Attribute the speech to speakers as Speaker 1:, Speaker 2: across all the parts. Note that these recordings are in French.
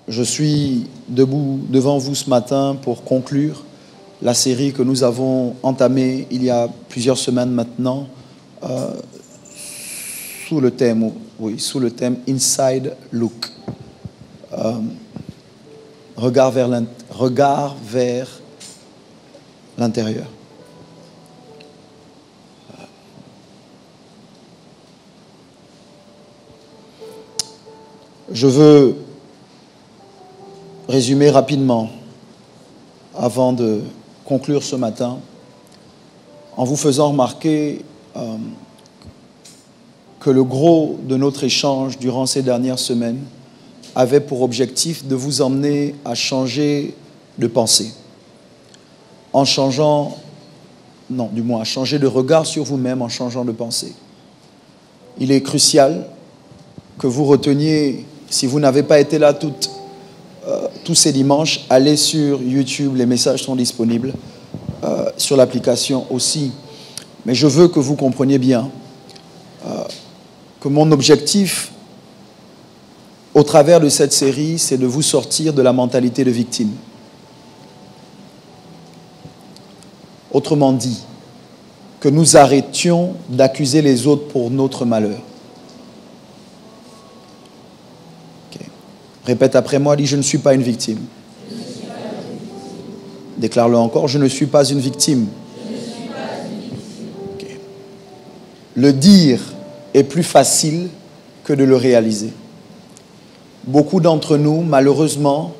Speaker 1: Je suis debout devant vous ce matin pour conclure la série que nous avons entamée il y a plusieurs semaines maintenant, sous le thème Inside Look. Regard vers l'intérieur. Je veux résumer rapidement, avant de conclure ce matin, en vous faisant remarquer que le gros de notre échange durant ces dernières semaines avait pour objectif de vous emmener à changer de pensée, à changer de regard sur vous-même en changeant de pensée. Il est crucial que vous reteniez, si vous n'avez pas été là tous ces dimanches, allez sur YouTube, les messages sont disponibles, sur l'application aussi. Mais je veux que vous compreniez bien que mon objectif, au travers de cette série, c'est de vous sortir de la mentalité de victime. Autrement dit, que nous arrêtions d'accuser les autres pour notre malheur. Répète après moi, dis: je ne suis pas une victime. Déclare-le encore: je ne suis pas une victime. Okay. Le dire est plus facile que de le réaliser. Beaucoup d'entre nous, malheureusement,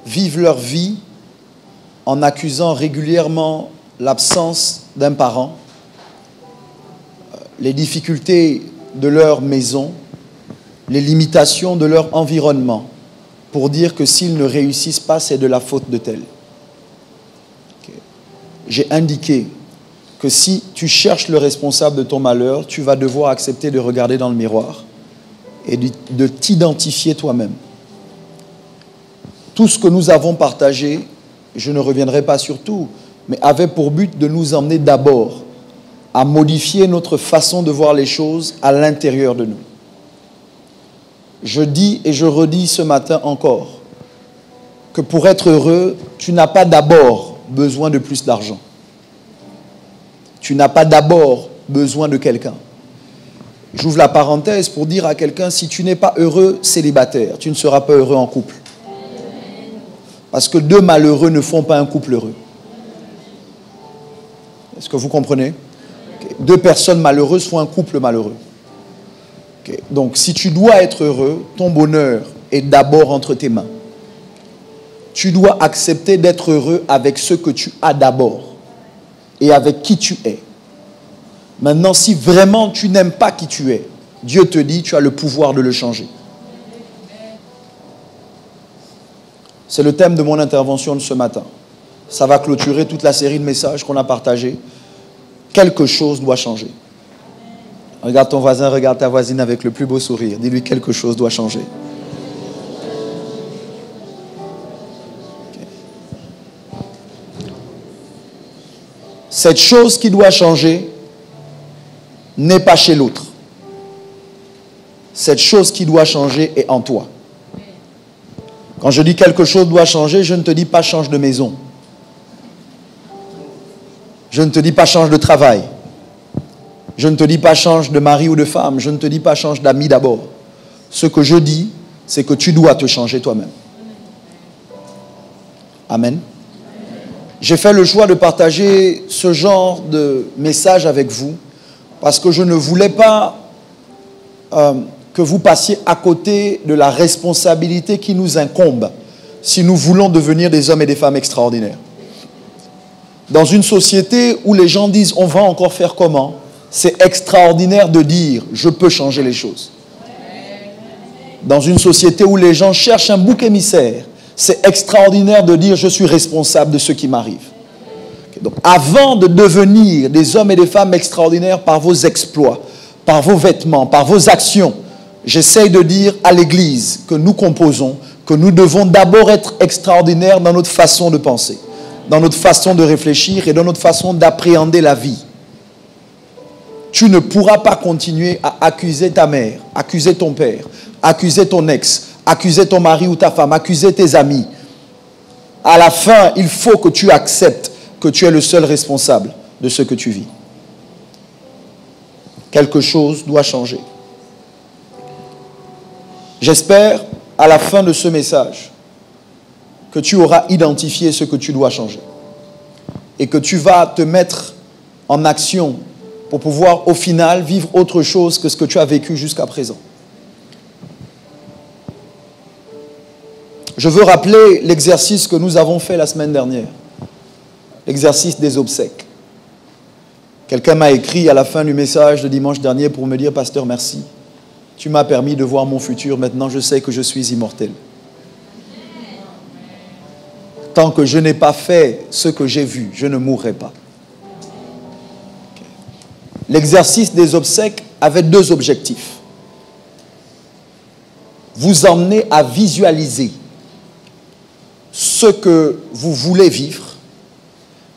Speaker 1: vivent leur vie en accusant régulièrement l'absence d'un parent, les difficultés de leur maison, les limitations de leur environnement, pour dire que s'ils ne réussissent pas, c'est de la faute de tel. Okay. J'ai indiqué que si tu cherches le responsable de ton malheur, tu vas devoir accepter de regarder dans le miroir et de t'identifier toi-même. Tout ce que nous avons partagé, je ne reviendrai pas sur tout, mais avait pour but de nous emmener d'abord à modifier notre façon de voir les choses à l'intérieur de nous. Je dis et je redis ce matin encore que pour être heureux, tu n'as pas d'abord besoin de plus d'argent. Tu n'as pas d'abord besoin de quelqu'un. J'ouvre la parenthèse pour dire à quelqu'un: si tu n'es pas heureux célibataire, tu ne seras pas heureux en couple. Parce que deux malheureux ne font pas un couple heureux. Est-ce que vous comprenez? Okay. Deux personnes malheureuses font un couple malheureux. Okay. Donc, si tu dois être heureux, ton bonheur est d'abord entre tes mains. Tu dois accepter d'être heureux avec ce que tu as d'abord et avec qui tu es. Maintenant, si vraiment tu n'aimes pas qui tu es, Dieu te dit, tu as le pouvoir de le changer. C'est le thème de mon intervention de ce matin. Ça va clôturer toute la série de messages qu'on a partagés. Quelque chose doit changer. Regarde ton voisin, regarde ta voisine avec le plus beau sourire. Dis-lui: quelque chose doit changer. Okay. Cette chose qui doit changer n'est pas chez l'autre. Cette chose qui doit changer est en toi. Quand je dis quelque chose doit changer, je ne te dis pas change de maison. Je ne te dis pas change de travail. Je ne te dis pas change de mari ou de femme. Je ne te dis pas change d'amis d'abord. Ce que je dis, c'est que tu dois te changer toi-même. Amen. J'ai fait le choix de partager ce genre de message avec vous parce que je ne voulais pas que vous passiez à côté de la responsabilité qui nous incombe si nous voulons devenir des hommes et des femmes extraordinaires. Dans une société où les gens disent: on va encore faire comment? C'est extraordinaire de dire: je peux changer les choses. Dans une société où les gens cherchent un bouc émissaire, c'est extraordinaire de dire: je suis responsable de ce qui m'arrive. Donc, avant de devenir des hommes et des femmes extraordinaires par vos exploits, par vos vêtements, par vos actions, j'essaye de dire à l'Église que nous composons que nous devons d'abord être extraordinaires dans notre façon de penser, dans notre façon de réfléchir et dans notre façon d'appréhender la vie. Tu ne pourras pas continuer à accuser ta mère, accuser ton père, accuser ton ex, accuser ton mari ou ta femme, accuser tes amis. À la fin, il faut que tu acceptes que tu es le seul responsable de ce que tu vis. Quelque chose doit changer. J'espère, à la fin de ce message, que tu auras identifié ce que tu dois changer et que tu vas te mettre en action pour pouvoir, au final, vivre autre chose que ce que tu as vécu jusqu'à présent. Je veux rappeler l'exercice que nous avons fait la semaine dernière, l'exercice des obsèques. Quelqu'un m'a écrit à la fin du message de dimanche dernier pour me dire « Pasteur, merci. Tu m'as permis de voir mon futur. Maintenant, je sais que je suis immortel. Tant que je n'ai pas fait ce que j'ai vu, je ne mourrai pas. » L'exercice des obsèques avait deux objectifs. Vous emmener à visualiser ce que vous voulez vivre,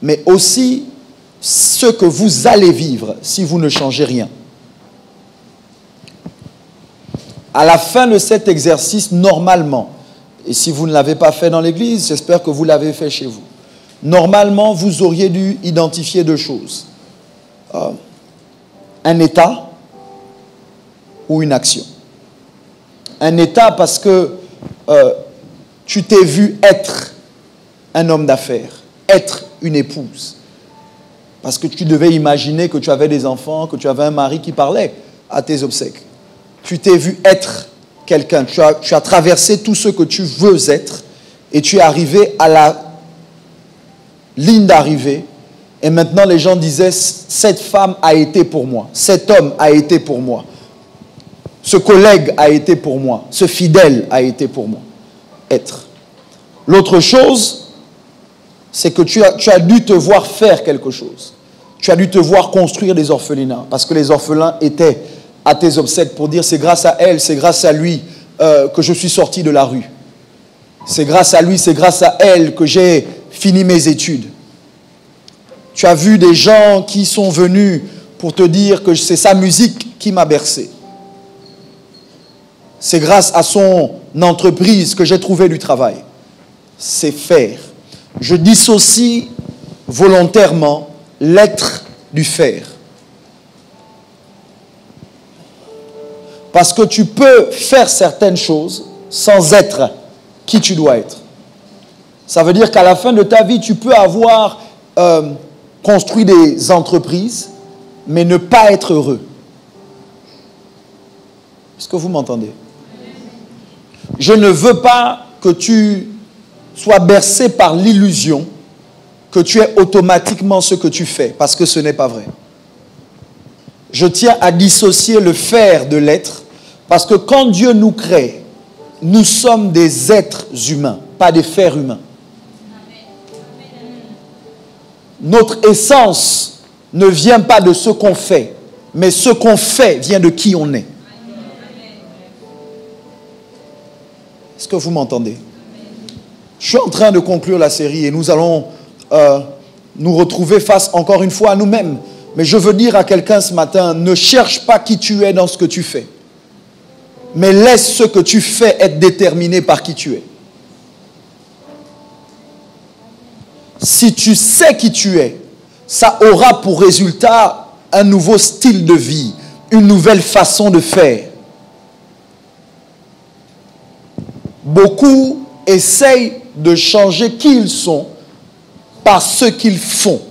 Speaker 1: mais aussi ce que vous allez vivre si vous ne changez rien. À la fin de cet exercice, normalement, et si vous ne l'avez pas fait dans l'église, j'espère que vous l'avez fait chez vous. Normalement, vous auriez dû identifier deux choses. Un état ou une action. Un état parce que tu t'es vu être un homme d'affaires, être une épouse. Parce que tu devais imaginer que tu avais des enfants, que tu avais un mari qui parlait à tes obsèques. Tu t'es vu être quelqu'un. Tu as traversé tout ce que tu veux être et tu es arrivé à la ligne d'arrivée. Et maintenant, les gens disaient, cette femme a été pour moi. Cet homme a été pour moi. Ce collègue a été pour moi. Ce fidèle a été pour moi. Être. L'autre chose, c'est que tu as dû te voir faire quelque chose. Tu as dû te voir construire des orphelinats. Parce que les orphelins étaient à tes obsèques pour dire, c'est grâce à elle, c'est grâce à lui que je suis sorti de la rue. C'est grâce à lui, c'est grâce à elle que j'ai fini mes études. Tu as vu des gens qui sont venus pour te dire que c'est sa musique qui m'a bercé. C'est grâce à son entreprise que j'ai trouvé du travail. C'est faire. Je dissocie volontairement l'être du faire. Parce que tu peux faire certaines choses sans être qui tu dois être. Ça veut dire qu'à la fin de ta vie, tu peux avoir construit des entreprises, mais ne pas être heureux. Est-ce que vous m'entendez? Je ne veux pas que tu sois bercé par l'illusion que tu es automatiquement ce que tu fais, parce que ce n'est pas vrai. Je tiens à dissocier le faire de l'être, parce que quand Dieu nous crée, nous sommes des êtres humains, pas des fers humains. Notre essence ne vient pas de ce qu'on fait, mais ce qu'on fait vient de qui on est. Est-ce que vous m'entendez? Je suis en train de conclure la série et nous allons nous retrouver face encore une fois à nous-mêmes. Mais je veux dire à quelqu'un ce matin, ne cherche pas qui tu es dans ce que tu fais. Mais laisse ce que tu fais être déterminé par qui tu es. Si tu sais qui tu es, ça aura pour résultat un nouveau style de vie, une nouvelle façon de faire. Beaucoup essayent de changer qui ils sont par ce qu'ils font.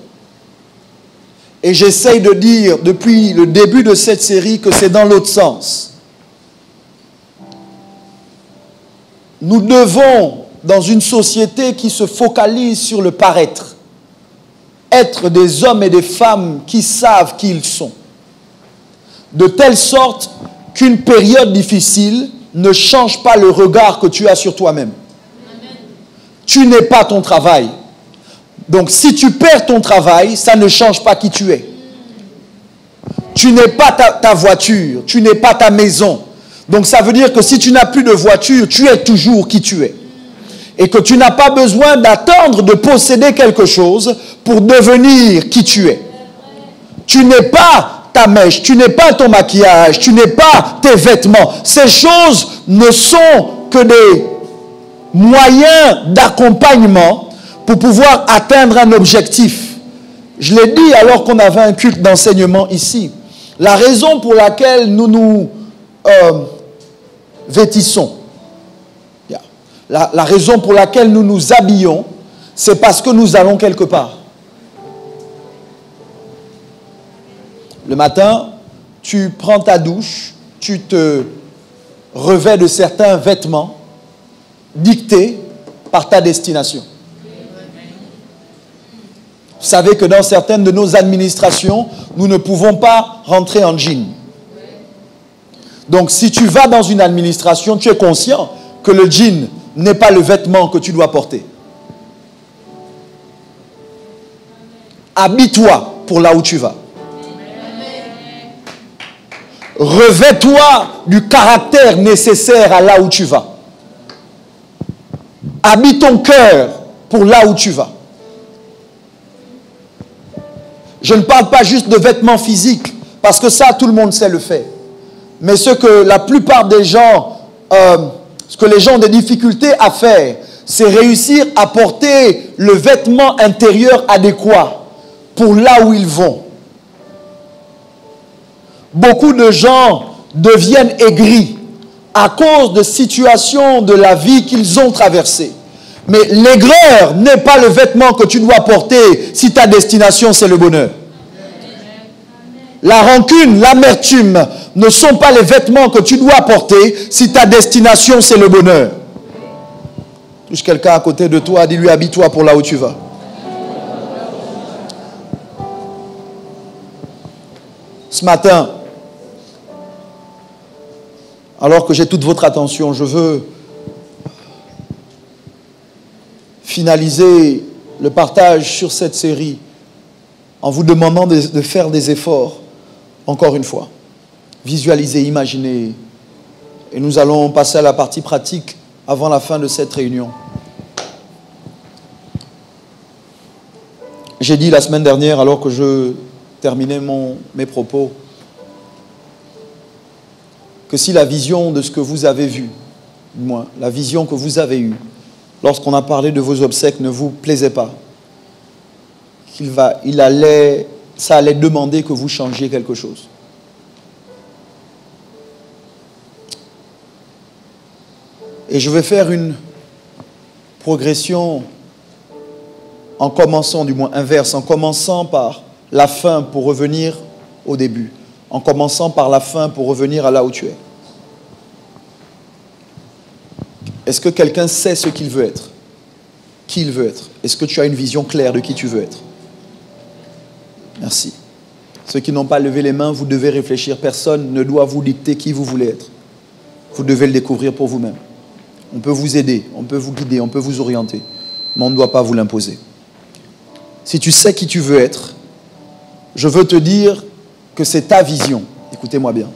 Speaker 1: Et j'essaye de dire depuis le début de cette série que c'est dans l'autre sens. Nous devons, dans une société qui se focalise sur le paraître, être des hommes et des femmes qui savent qui ils sont. De telle sorte qu'une période difficile ne change pas le regard que tu as sur toi-même. Tu n'es pas ton travail. Donc si tu perds ton travail, ça ne change pas qui tu es. Tu n'es pas ta voiture, tu n'es pas ta maison. Donc ça veut dire que si tu n'as plus de voiture, tu es toujours qui tu es. Et que tu n'as pas besoin d'attendre de posséder quelque chose pour devenir qui tu es. Tu n'es pas ta mèche, tu n'es pas ton maquillage, tu n'es pas tes vêtements. Ces choses ne sont que des moyens d'accompagnement pour pouvoir atteindre un objectif. Je l'ai dit alors qu'on avait un culte d'enseignement ici. La raison pour laquelle nous nous vêtissons, la raison pour laquelle nous nous habillons, c'est parce que nous allons quelque part. Le matin, tu prends ta douche, tu te revêts de certains vêtements dictés par ta destination. Vous savez que dans certaines de nos administrations, nous ne pouvons pas rentrer en jean. Donc si tu vas dans une administration, tu es conscient que le jean n'est pas le vêtement que tu dois porter. Habille-toi pour là où tu vas. Revêt-toi du caractère nécessaire à là où tu vas. Habille ton cœur pour là où tu vas. Je ne parle pas juste de vêtements physiques, parce que ça, tout le monde sait le faire. Mais ce que la plupart des gens, ce que les gens ont des difficultés à faire, c'est réussir à porter le vêtement intérieur adéquat pour là où ils vont. Beaucoup de gens deviennent aigris à cause de situations de la vie qu'ils ont traversées. Mais l'aigreur n'est pas le vêtement que tu dois porter si ta destination c'est le bonheur. La rancune, l'amertume ne sont pas les vêtements que tu dois porter si ta destination c'est le bonheur. Touche quelqu'un à côté de toi, dis-lui habille-toi pour là où tu vas. Ce matin, alors que j'ai toute votre attention, je veux finaliser le partage sur cette série en vous demandant de faire des efforts, encore une fois. Visualiser, imaginer. Et nous allons passer à la partie pratique avant la fin de cette réunion. J'ai dit la semaine dernière, alors que je terminais mes propos, que si la vision de ce que vous avez vu, moi, la vision que vous avez eue, lorsqu'on a parlé de vos obsèques, ne vous plaisait pas, ça allait demander que vous changiez quelque chose. Et je vais faire une progression en commençant, du moins inverse, en commençant par la fin pour revenir au début. En commençant par la fin pour revenir à là où tu es. Est-ce que quelqu'un sait ce qu'il veut être? Qui il veut être? Est-ce que tu as une vision claire de qui tu veux être? Merci. Ceux qui n'ont pas levé les mains, vous devez réfléchir. Personne ne doit vous dicter qui vous voulez être. Vous devez le découvrir pour vous-même. On peut vous aider, on peut vous guider, on peut vous orienter, mais on ne doit pas vous l'imposer. Si tu sais qui tu veux être, je veux te dire que c'est ta vision. Écoutez-moi bien.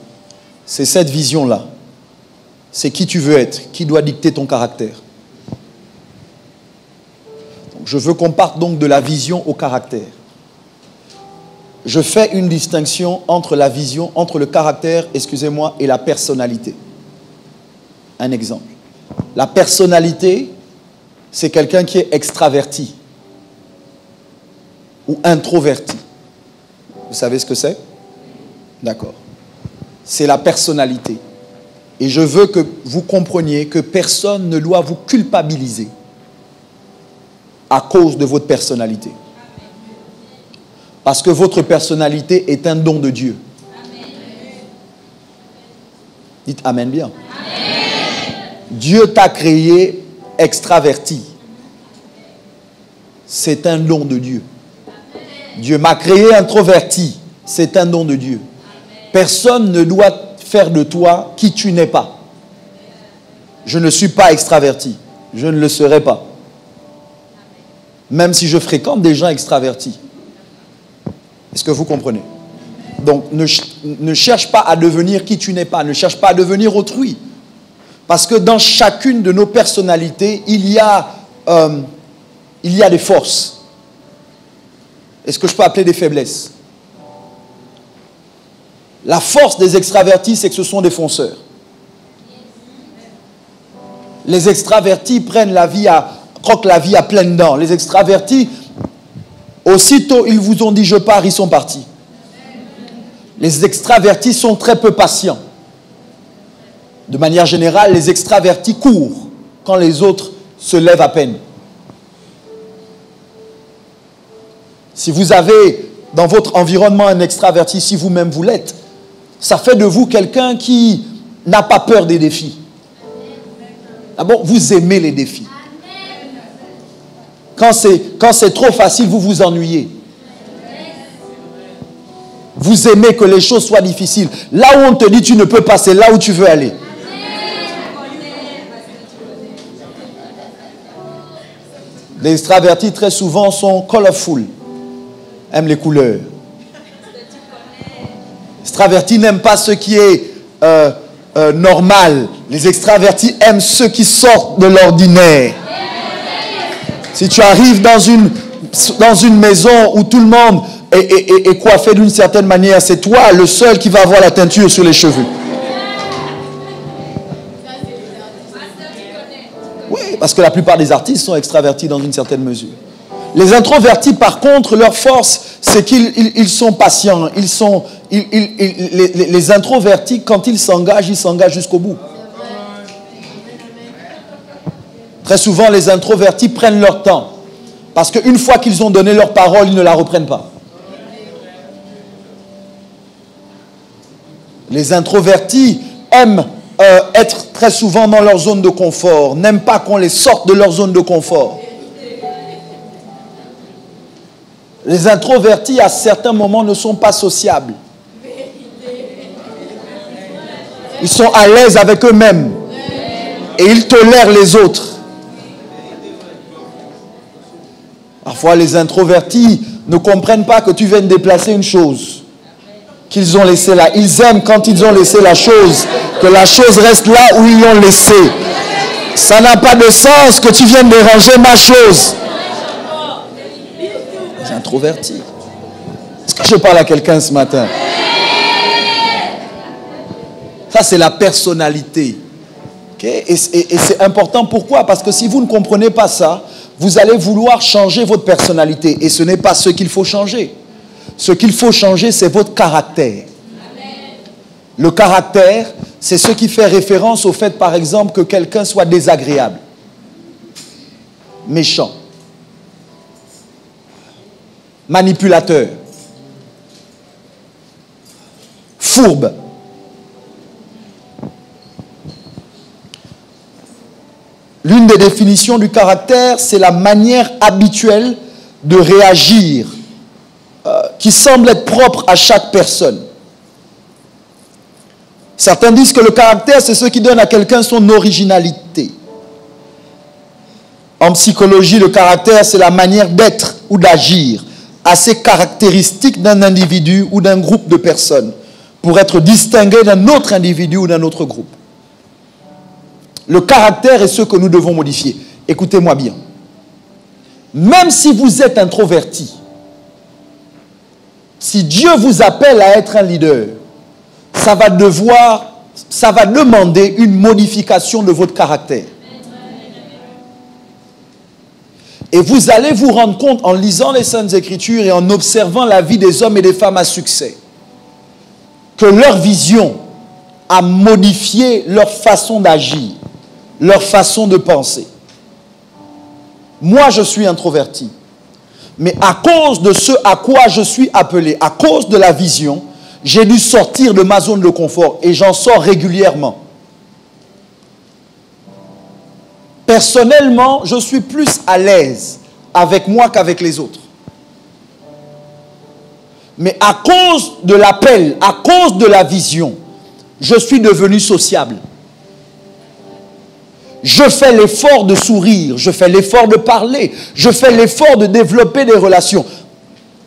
Speaker 1: C'est cette vision-là. C'est qui tu veux être, qui doit dicter ton caractère. Donc, je veux qu'on parte donc de la vision au caractère. Je fais une distinction entre la vision, entre le caractère, excusez-moi, et la personnalité. Un exemple. La personnalité, c'est quelqu'un qui est extraverti ou introverti. Vous savez ce que c'est? D'accord. C'est la personnalité. Et je veux que vous compreniez que personne ne doit vous culpabiliser à cause de votre personnalité. Parce que votre personnalité est un don de Dieu. Dites Amen bien. Dieu t'a créé extraverti. C'est un don de Dieu. Dieu m'a créé introverti. C'est un don de Dieu. Personne ne doit faire de toi qui tu n'es pas. Je ne suis pas extraverti. Je ne le serai pas. Même si je fréquente des gens extravertis. Est-ce que vous comprenez? Donc, ne cherche pas à devenir qui tu n'es pas. Ne cherche pas à devenir autrui. Parce que dans chacune de nos personnalités, il y a des forces. Est-ce que je peux appeler des faiblesses? La force des extravertis, c'est que ce sont des fonceurs. Les extravertis prennent la vie croquent la vie à pleines dents. Les extravertis, aussitôt ils vous ont dit je pars, ils sont partis. Les extravertis sont très peu patients. De manière générale, les extravertis courent quand les autres se lèvent à peine. Si vous avez dans votre environnement un extraverti, si vous-même vous l'êtes, ça fait de vous quelqu'un qui n'a pas peur des défis. D'abord, vous aimez les défis. Quand c'est trop facile, vous vous ennuyez. Vous aimez que les choses soient difficiles. Là où on te dit tu ne peux pas, c'est là où tu veux aller. Les extravertis, très souvent, sont colorful. Aiment les couleurs. Les extravertis n'aiment pas ce qui est normal. Les extravertis aiment ceux qui sortent de l'ordinaire. Si tu arrives dans une maison où tout le monde est coiffé d'une certaine manière, c'est toi le seul qui va avoir la teinture sur les cheveux. Oui, parce que la plupart des artistes sont extravertis dans une certaine mesure. Les introvertis, par contre, leur force, c'est qu'ils sont patients. Les introvertis, quand ils s'engagent jusqu'au bout. Très souvent, les introvertis prennent leur temps. Parce qu'une fois qu'ils ont donné leur parole, ils ne la reprennent pas. Les introvertis aiment être très souvent dans leur zone de confort, n'aiment pas qu'on les sorte de leur zone de confort. Les introvertis, à certains moments, ne sont pas sociables. Ils sont à l'aise avec eux-mêmes. Et ils tolèrent les autres. Parfois, les introvertis ne comprennent pas que tu viens de déplacer une chose qu'ils ont laissée là. Ils aiment quand ils ont laissé la chose, que la chose reste là où ils l'ont laissée. Ça n'a pas de sens que tu viennes déranger ma chose. Les introvertis. Est-ce que je parle à quelqu'un ce matin? Ça, c'est la personnalité. Okay? Et c'est important. Pourquoi? Parce que si vous ne comprenez pas ça, vous allez vouloir changer votre personnalité. Et ce n'est pas ce qu'il faut changer. Ce qu'il faut changer, c'est votre caractère. Le caractère, c'est ce qui fait référence au fait, par exemple, que quelqu'un soit désagréable, méchant, manipulateur, fourbe. L'une des définitions du caractère, c'est la manière habituelle de réagir qui semble être propre à chaque personne. Certains disent que le caractère, c'est ce qui donne à quelqu'un son originalité. En psychologie, le caractère, c'est la manière d'être ou d'agir assez caractéristique d'un individu ou d'un groupe de personnes pour être distingué d'un autre individu ou d'un autre groupe. Le caractère est ce que nous devons modifier. Écoutez-moi bien. Même si vous êtes introverti, si Dieu vous appelle à être un leader, ça va demander une modification de votre caractère. Et vous allez vous rendre compte en lisant les Saintes Écritures et en observant la vie des hommes et des femmes à succès que leur vision a modifié leur façon d'agir, leur façon de penser. Moi, je suis introverti. Mais à cause de ce à quoi je suis appelé, à cause de la vision, j'ai dû sortir de ma zone de confort et j'en sors régulièrement. Personnellement, je suis plus à l'aise avec moi qu'avec les autres. Mais à cause de l'appel, à cause de la vision, je suis devenu sociable. Je fais l'effort de sourire, je fais l'effort de parler, je fais l'effort de développer des relations.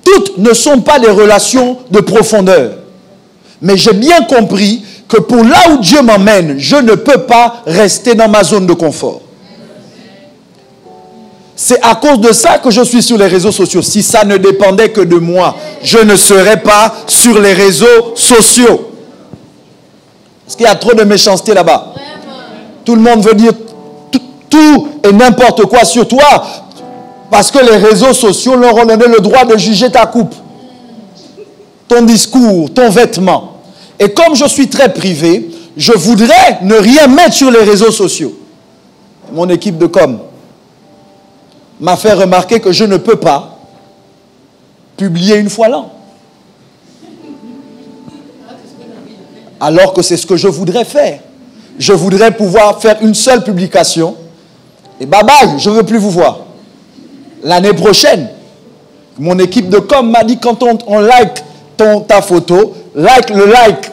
Speaker 1: Toutes ne sont pas des relations de profondeur. Mais j'ai bien compris que pour là où Dieu m'emmène, je ne peux pas rester dans ma zone de confort. C'est à cause de ça que je suis sur les réseaux sociaux. Si ça ne dépendait que de moi, je ne serais pas sur les réseaux sociaux. Parce qu'il y a trop de méchanceté là-bas. Tout le monde veut dire, et n'importe quoi sur toi, parce que les réseaux sociaux leur ont donné le droit de juger ta coupe, ton discours, ton vêtement. Et comme je suis très privé, je voudrais ne rien mettre sur les réseaux sociaux. Mon équipe de com m'a fait remarquer que je ne peux pas publier une fois l'an. Alors que c'est ce que je voudrais faire. Je voudrais pouvoir faire une seule publication et bye bye, je ne veux plus vous voir. L'année prochaine, mon équipe de com m'a dit quand on like ta photo, like le like.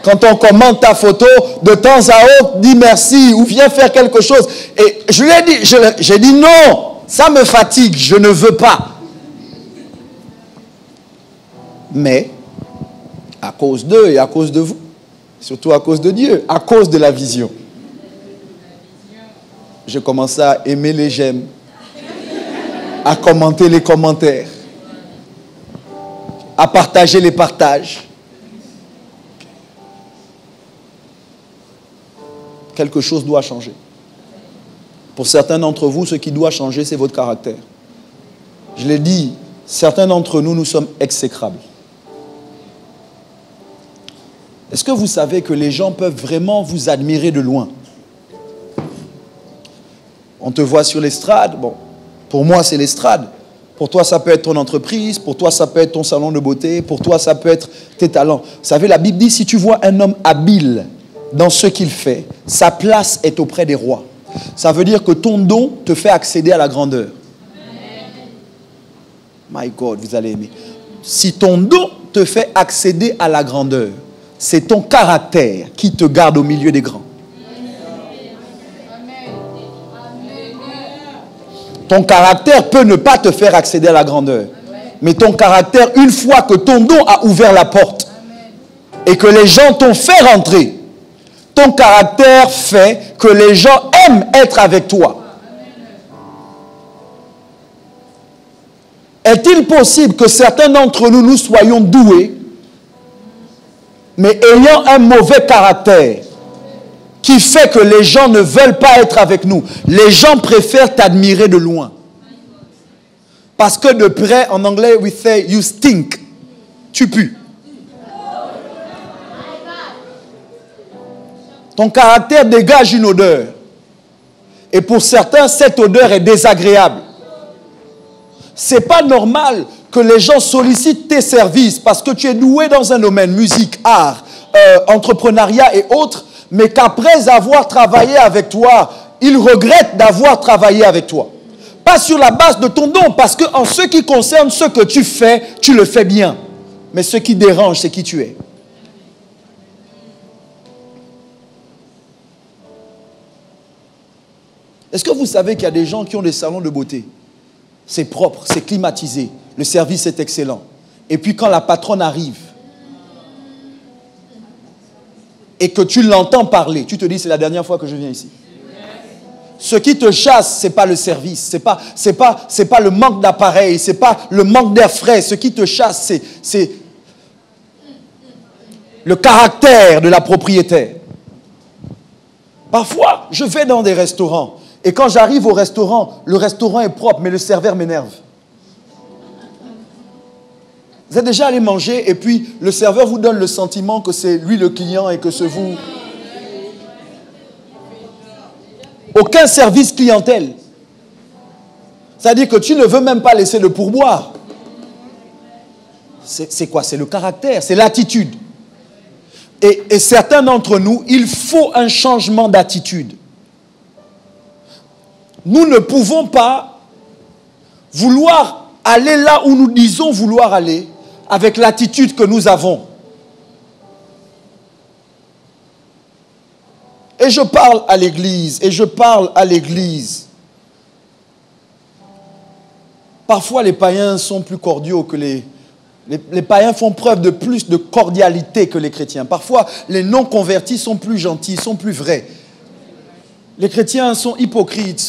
Speaker 1: Quand on commente ta photo, de temps à autre, dis merci ou viens faire quelque chose. Et je lui ai dit, j'ai dit non, ça me fatigue, je ne veux pas. Mais, à cause d'eux et à cause de vous, surtout à cause de Dieu, à cause de la vision, j'ai commencé à aimer les j'aime, à commenter les commentaires, à partager les partages. Quelque chose doit changer. Pour certains d'entre vous, ce qui doit changer, c'est votre caractère. Je l'ai dit, certains d'entre nous, nous sommes exécrables. Est-ce que vous savez que les gens peuvent vraiment vous admirer de loin? On te voit sur l'estrade. Bon, pour moi, c'est l'estrade. Pour toi, ça peut être ton entreprise. Pour toi, ça peut être ton salon de beauté. Pour toi, ça peut être tes talents. Vous savez, la Bible dit, si tu vois un homme habile dans ce qu'il fait, sa place est auprès des rois. Ça veut dire que ton don te fait accéder à la grandeur. My God, vous allez aimer. Si ton don te fait accéder à la grandeur, c'est ton caractère qui te garde au milieu des grands. Ton caractère peut ne pas te faire accéder à la grandeur. Mais ton caractère, une fois que ton don a ouvert la porte et que les gens t'ont fait rentrer, ton caractère fait que les gens aiment être avec toi. Est-il possible que certains d'entre nous, nous soyons doués, mais ayant un mauvais caractère, qui fait que les gens ne veulent pas être avec nous? Les gens préfèrent t'admirer de loin. Parce que de près, en anglais, we say, you stink. Tu pues. Ton caractère dégage une odeur. Et pour certains, cette odeur est désagréable. Ce n'est pas normal que les gens sollicitent tes services parce que tu es doué dans un domaine, musique, art, entrepreneuriat et autres, mais qu'après avoir travaillé avec toi, ils regrettent d'avoir travaillé avec toi. Pas sur la base de ton don, parce qu'en ce qui concerne ce que tu fais, tu le fais bien. Mais ce qui dérange, c'est qui tu es. Est-ce que vous savez qu'il y a des gens qui ont des salons de beauté? C'est propre, c'est climatisé, le service est excellent. Et puis quand la patronne arrive et que tu l'entends parler, tu te dis c'est la dernière fois que je viens ici. Ce qui te chasse, ce n'est pas le service, c'est pas le manque d'appareil, ce n'est pas le manque d'air frais. Ce qui te chasse, c'est le caractère de la propriétaire. Parfois, je vais dans des restaurants et quand j'arrive au restaurant, le restaurant est propre, mais le serveur m'énerve. Vous êtes déjà allé manger et puis le serveur vous donne le sentiment que c'est lui le client et que c'est vous. Aucun service clientèle. C'est-à-dire que tu ne veux même pas laisser le pourboire. C'est quoi? C'est le caractère, c'est l'attitude. Et certains d'entre nous, il faut un changement d'attitude. Nous ne pouvons pas vouloir aller là où nous disons vouloir aller avec l'attitude que nous avons. Et je parle à l'église, Parfois, les païens sont plus cordiaux que les païens font preuve de plus de cordialité que les chrétiens. Parfois, les non-convertis sont plus gentils, sont plus vrais. Les chrétiens sont hypocrites,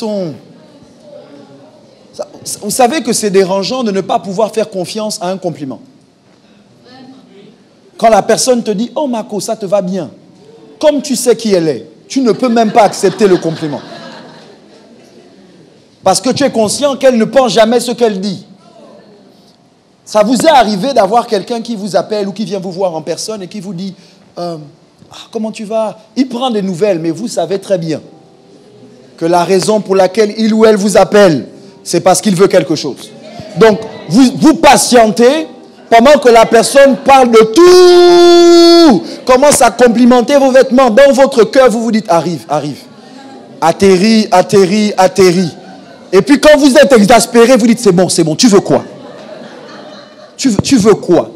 Speaker 1: Vous savez que c'est dérangeant de ne pas pouvoir faire confiance à un compliment. Quand la personne te dit « Oh Marco, ça te va bien », comme tu sais qui elle est, Tu ne peux même pas accepter le compliment. Parce que tu es conscient qu'elle ne pense jamais ce qu'elle dit. Ça vous est arrivé d'avoir quelqu'un qui vous appelle ou qui vient vous voir en personne et qui vous dit comment tu vas? Il prend des nouvelles, mais vous savez très bien que la raison pour laquelle il ou elle vous appelle, c'est parce qu'il veut quelque chose. Donc, vous patientez pendant que la personne parle de tout, commence à complimenter vos vêtements. Dans votre cœur, vous vous dites, arrive, arrive. Atterris, atterris, atterris. Et puis quand vous êtes exaspéré, vous dites, c'est bon, tu veux quoi? Tu veux quoi?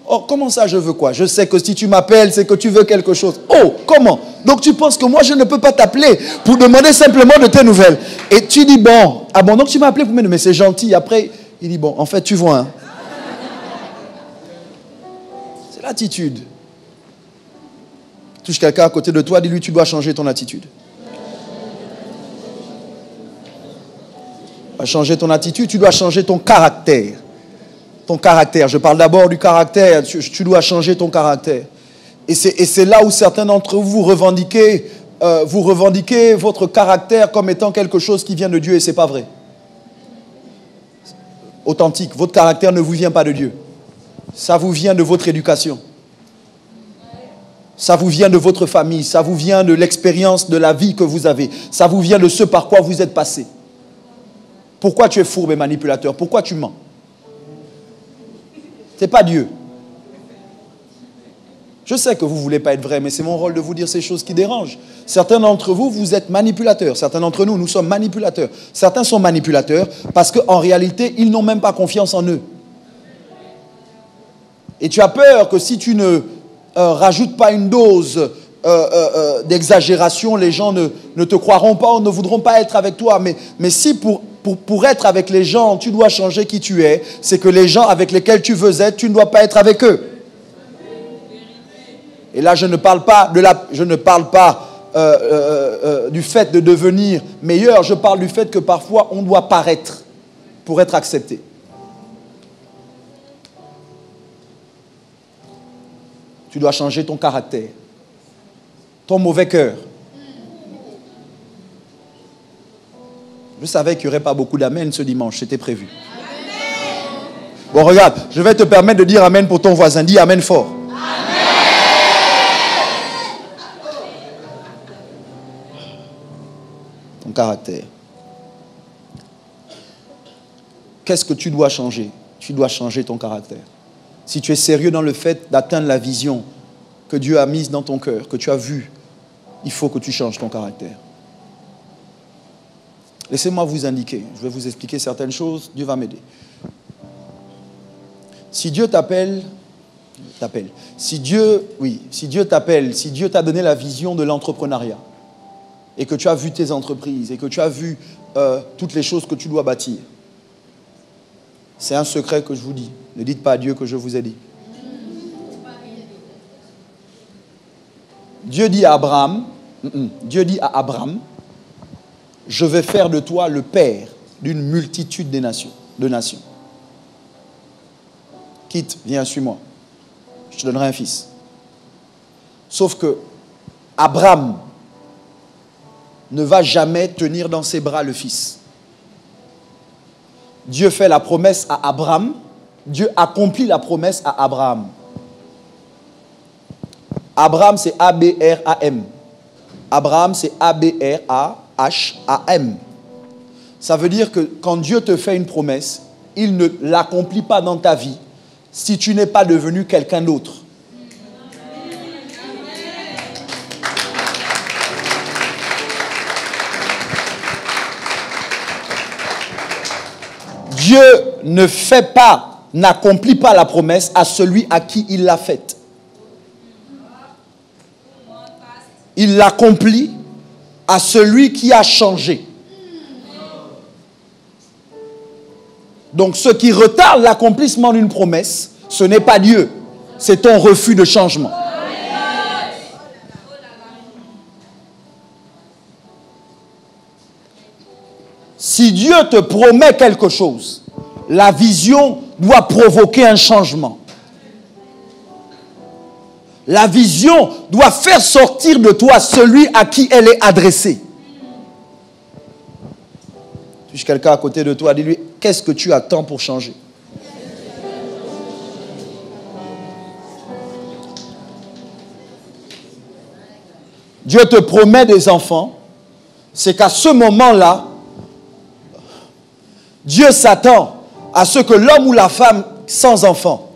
Speaker 1: Oh, comment ça, je veux quoi? Je sais que si tu m'appelles, c'est que tu veux quelque chose. Oh, comment? Donc tu penses que moi, je ne peux pas t'appeler pour demander simplement de tes nouvelles. Et tu dis, bon, donc tu m'as appelé pour me dire, mais c'est gentil. Après, il dit, bon, en fait, tu vois, hein. C'est l'attitude. Touche quelqu'un à côté de toi, dis-lui, tu dois changer ton attitude. Tu dois changer ton attitude, tu dois changer ton caractère. Ton caractère. Je parle d'abord du caractère. Tu dois changer ton caractère. Et c'est là où certains d'entre vous revendiquez votre caractère comme étant quelque chose qui vient de Dieu et ce n'est pas vrai. Authentique. Votre caractère ne vous vient pas de Dieu. Ça vous vient de votre éducation. Ça vous vient de votre famille. Ça vous vient de l'expérience de la vie que vous avez. Ça vous vient de ce par quoi vous êtes passé. Pourquoi tu es fourbe et manipulateur? Pourquoi tu mens? Ce n'est pas Dieu. Je sais que vous ne voulez pas être vrai, mais c'est mon rôle de vous dire ces choses qui dérangent. Certains d'entre vous, vous êtes manipulateurs. Certains d'entre nous, nous sommes manipulateurs. Certains sont manipulateurs parce qu'en réalité, ils n'ont même pas confiance en eux. Et tu as peur que si tu ne rajoutes pas une dose d'exagération, les gens ne te croiront pas ou ne voudront pas être avec toi. Mais si pour être avec les gens, tu dois changer qui tu es, c'est que les gens avec lesquels tu veux être, tu ne dois pas être avec eux. Et là, je ne parle pas du fait de devenir meilleur, je parle du fait que parfois, on doit paraître pour être accepté. Tu dois changer ton caractère, ton mauvais cœur. Je savais qu'il n'y aurait pas beaucoup d'amen ce dimanche, c'était prévu. Bon, regarde, je vais te permettre de dire amen pour ton voisin. Dis amen fort. Ton caractère. Qu'est-ce que tu dois changer? Tu dois changer ton caractère. Si tu es sérieux dans le fait d'atteindre la vision que Dieu a mise dans ton cœur, que tu as vue, il faut que tu changes ton caractère. Laissez-moi vous indiquer. Je vais vous expliquer certaines choses. Dieu va m'aider. Si Dieu t'appelle. Si Dieu t'appelle, si Dieu t'a donné la vision de l'entrepreneuriat et que tu as vu tes entreprises et que tu as vu toutes les choses que tu dois bâtir, c'est un secret que je vous dis. Ne dites pas à Dieu que je vous ai dit. Dieu dit à Abraham, je vais faire de toi le père d'une multitude de nations. Quitte, viens, suis-moi. Je te donnerai un fils. Sauf que Abraham ne va jamais tenir dans ses bras le fils. Dieu fait la promesse à Abraham. Dieu accomplit la promesse à Abraham. Abraham, c'est A-B-R-A-M. Abraham, c'est A-B-R-A-H-A-M. Ça veut dire que quand Dieu te fait une promesse, il ne l'accomplit pas dans ta vie si tu n'es pas devenu quelqu'un d'autre. Dieu n'accomplit pas la promesse à celui à qui il l'a faite. Il l'accomplit à celui qui a changé. Donc ce qui retarde l'accomplissement d'une promesse, ce n'est pas Dieu, c'est ton refus de changement. Si Dieu te promet quelque chose, la vision doit provoquer un changement. La vision doit faire sortir de toi celui à qui elle est adressée. Si quelqu'un à côté de toi, dis-lui, qu'est-ce que tu attends pour changer? Dieu te promet des enfants, c'est qu'à ce moment-là, Dieu s'attend à ce que l'homme ou la femme sans enfant,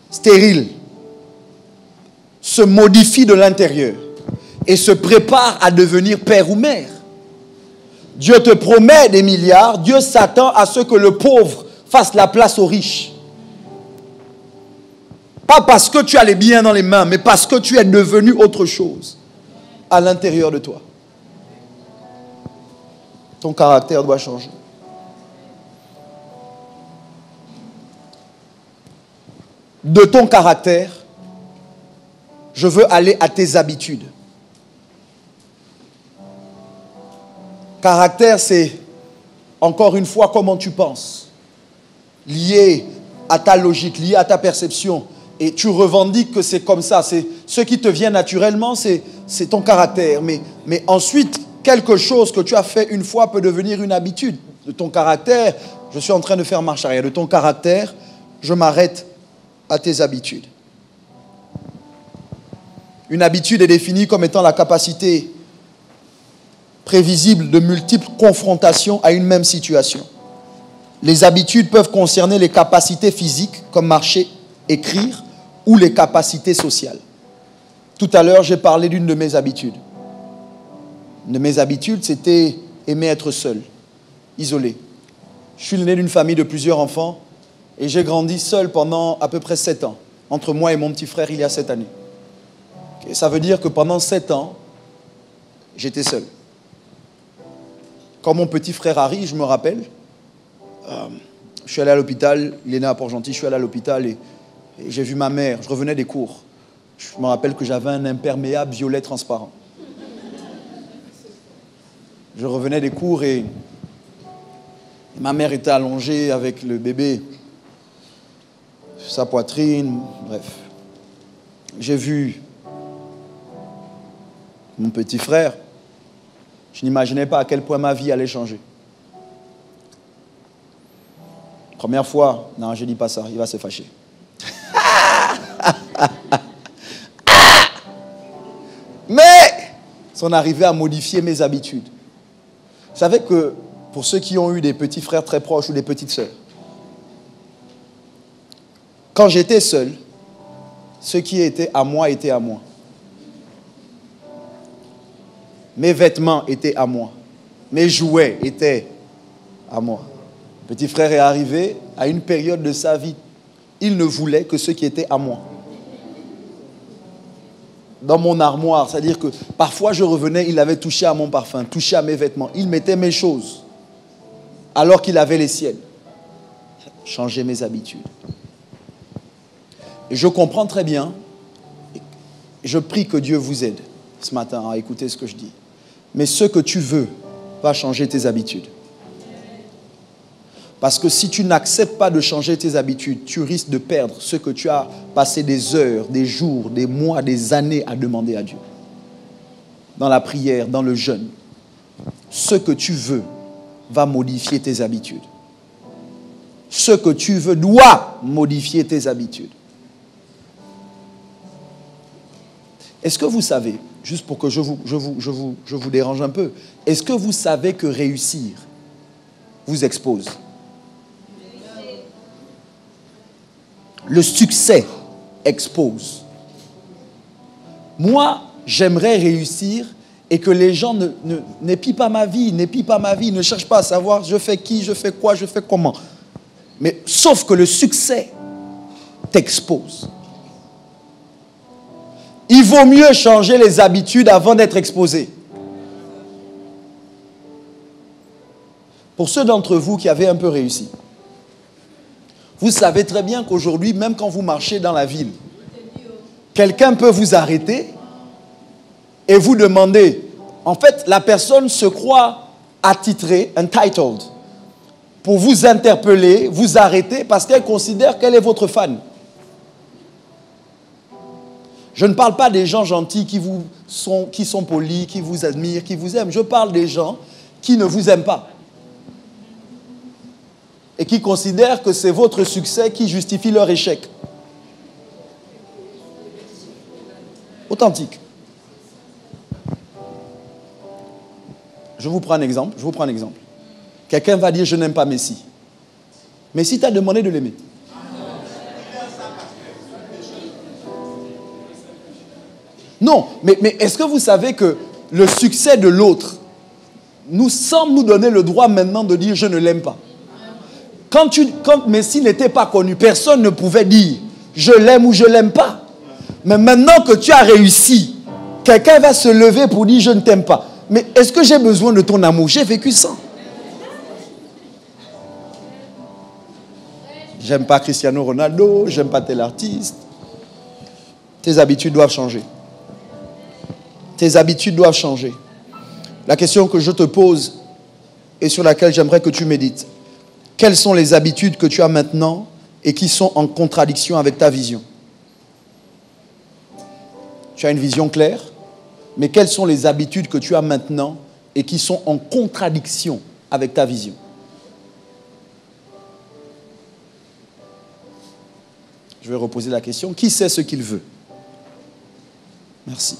Speaker 1: stérile, se modifie de l'intérieur et se prépare à devenir père ou mère. Dieu te promet des milliards, Dieu s'attend à ce que le pauvre fasse la place aux riches. Pas parce que tu as les biens dans les mains, mais parce que tu es devenu autre chose à l'intérieur de toi. Ton caractère doit changer. De ton caractère, je veux aller à tes habitudes. Caractère, c'est encore une fois comment tu penses, lié à ta logique, lié à ta perception. Et tu revendiques que c'est comme ça. C'est ce qui te vient naturellement, c'est ton caractère. Mais ensuite, quelque chose que tu as fait une fois peut devenir une habitude. De ton caractère, je suis en train de faire marche arrière. De ton caractère, je m'arrête à tes habitudes. Une habitude est définie comme étant la capacité prévisible de multiples confrontations à une même situation. Les habitudes peuvent concerner les capacités physiques, comme marcher, écrire, ou les capacités sociales. Tout à l'heure, j'ai parlé d'une de mes habitudes. Une de mes habitudes, c'était aimer être seul, isolé. Je suis né d'une famille de plusieurs enfants et j'ai grandi seul pendant à peu près 7 ans. Entre moi et mon petit frère, il y a 7 années. Et ça veut dire que pendant 7 ans, j'étais seul. Quand mon petit frère Harry, je me rappelle, je suis allé à l'hôpital, il est né à Port-Gentil, je suis allé à l'hôpital et j'ai vu ma mère, je revenais des cours. Je me rappelle que j'avais un imperméable violet transparent. Je revenais des cours et ma mère était allongée avec le bébé, sa poitrine, bref. J'ai vu mon petit frère. Je n'imaginais pas à quel point ma vie allait changer. Première fois, non, je ne dis pas ça, il va se fâcher. Mais son arrivée a modifié mes habitudes. Vous savez que pour ceux qui ont eu des petits frères très proches ou des petites sœurs, quand j'étais seul, ce qui était à moi était à moi. Mes vêtements étaient à moi. Mes jouets étaient à moi. Petit frère est arrivé à une période de sa vie. Il ne voulait que ce qui était à moi. Dans mon armoire, c'est-à-dire que parfois je revenais, il avait touché à mon parfum, touché à mes vêtements. Il mettait mes choses, alors qu'il avait les siennes. Changer mes habitudes. Et je comprends très bien, je prie que Dieu vous aide ce matin à écouter ce que je dis. Mais ce que tu veux va changer tes habitudes. Parce que si tu n'acceptes pas de changer tes habitudes, tu risques de perdre ce que tu as passé des heures, des jours, des mois, des années à demander à Dieu. Dans la prière, dans le jeûne. Ce que tu veux va modifier tes habitudes. Ce que tu veux doit modifier tes habitudes. Est-ce que vous savez, juste pour que je vous dérange un peu, est-ce que vous savez que réussir vous expose? Le succès expose. Moi, j'aimerais réussir et que les gens n'épient pas ma vie, ne cherchent pas à savoir je fais qui, je fais quoi, je fais comment. Mais sauf que le succès t'expose. Il vaut mieux changer les habitudes avant d'être exposé. Pour ceux d'entre vous qui avaient un peu réussi, vous savez très bien qu'aujourd'hui, même quand vous marchez dans la ville, quelqu'un peut vous arrêter et vous demander. En fait, la personne se croit attitrée, entitled, pour vous interpeller, vous arrêter, parce qu'elle considère qu'elle est votre fan. Je ne parle pas des gens gentils qui sont polis, qui vous admirent, qui vous aiment. Je parle des gens qui ne vous aiment pas. Et qui considèrent que c'est votre succès qui justifie leur échec. Authentique. Je vous prends un exemple. Quelqu'un va dire, je n'aime pas Messi. Messi t'a demandé de l'aimer. Non, mais est-ce que vous savez que le succès de l'autre semble nous donner le droit maintenant de dire, je ne l'aime pas. Quand Messi n'était pas connu, personne ne pouvait dire, je l'aime ou je ne l'aime pas. Mais maintenant que tu as réussi, quelqu'un va se lever pour dire, je ne t'aime pas. Mais est-ce que j'ai besoin de ton amour? J'ai vécu ça. J'aime pas Cristiano Ronaldo, j'aime pas tel artiste. Tes habitudes doivent changer. Tes habitudes doivent changer. La question que je te pose et sur laquelle j'aimerais que tu médites. Quelles sont les habitudes que tu as maintenant et qui sont en contradiction avec ta vision? Tu as une vision claire, mais quelles sont les habitudes que tu as maintenant et qui sont en contradiction avec ta vision? Je vais reposer la question. Qui sait ce qu'il veut? Merci.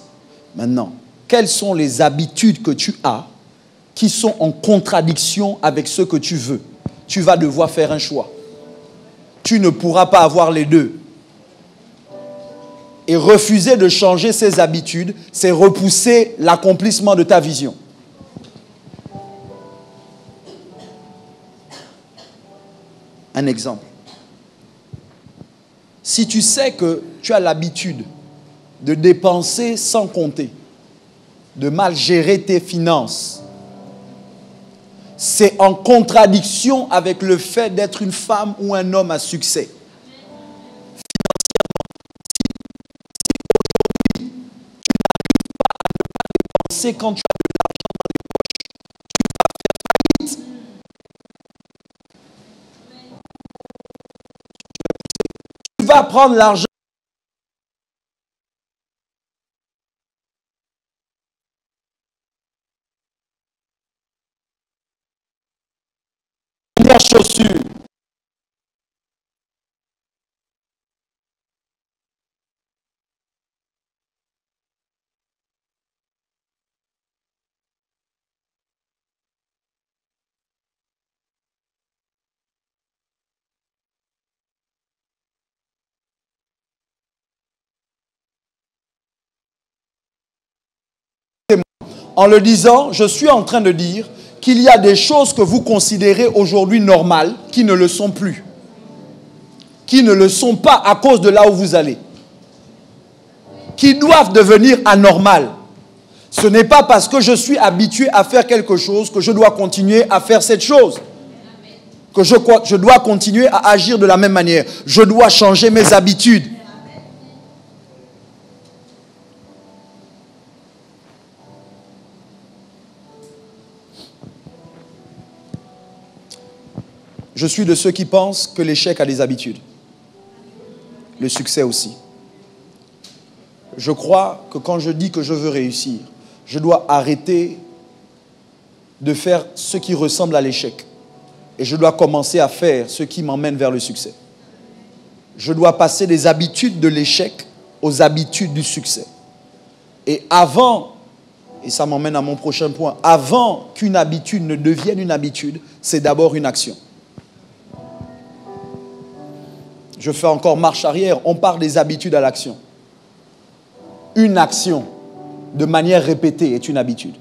Speaker 1: Maintenant, quelles sont les habitudes que tu as qui sont en contradiction avec ce que tu veux? Tu vas devoir faire un choix. Tu ne pourras pas avoir les deux. Et refuser de changer ces habitudes, c'est repousser l'accomplissement de ta vision. Un exemple. Si tu sais que tu as l'habitude de dépenser sans compter, de mal gérer tes finances, c'est en contradiction avec le fait d'être une femme ou un homme à succès. C'est quand tu as de l'argent dans les poches, tu vas faire faillite. Tu vas prendre l'argent. Dernière chaussure. En le disant, je suis en train de dire qu'il y a des choses que vous considérez aujourd'hui normales qui ne le sont plus. Qui ne le sont pas à cause de là où vous allez. Qui doivent devenir anormales. Ce n'est pas parce que je suis habitué à faire quelque chose que je dois continuer à faire cette chose. Que je dois continuer à agir de la même manière. Je dois changer mes habitudes. Je suis de ceux qui pensent que l'échec a des habitudes. Le succès aussi. Je crois que quand je dis que je veux réussir, je dois arrêter de faire ce qui ressemble à l'échec. Et je dois commencer à faire ce qui m'emmène vers le succès. Je dois passer des habitudes de l'échec aux habitudes du succès. Et avant, et ça m'emmène à mon prochain point, avant qu'une habitude ne devienne une habitude, c'est d'abord une action. Je fais encore marche arrière. On part des habitudes à l'action. Une action de manière répétée est une habitude.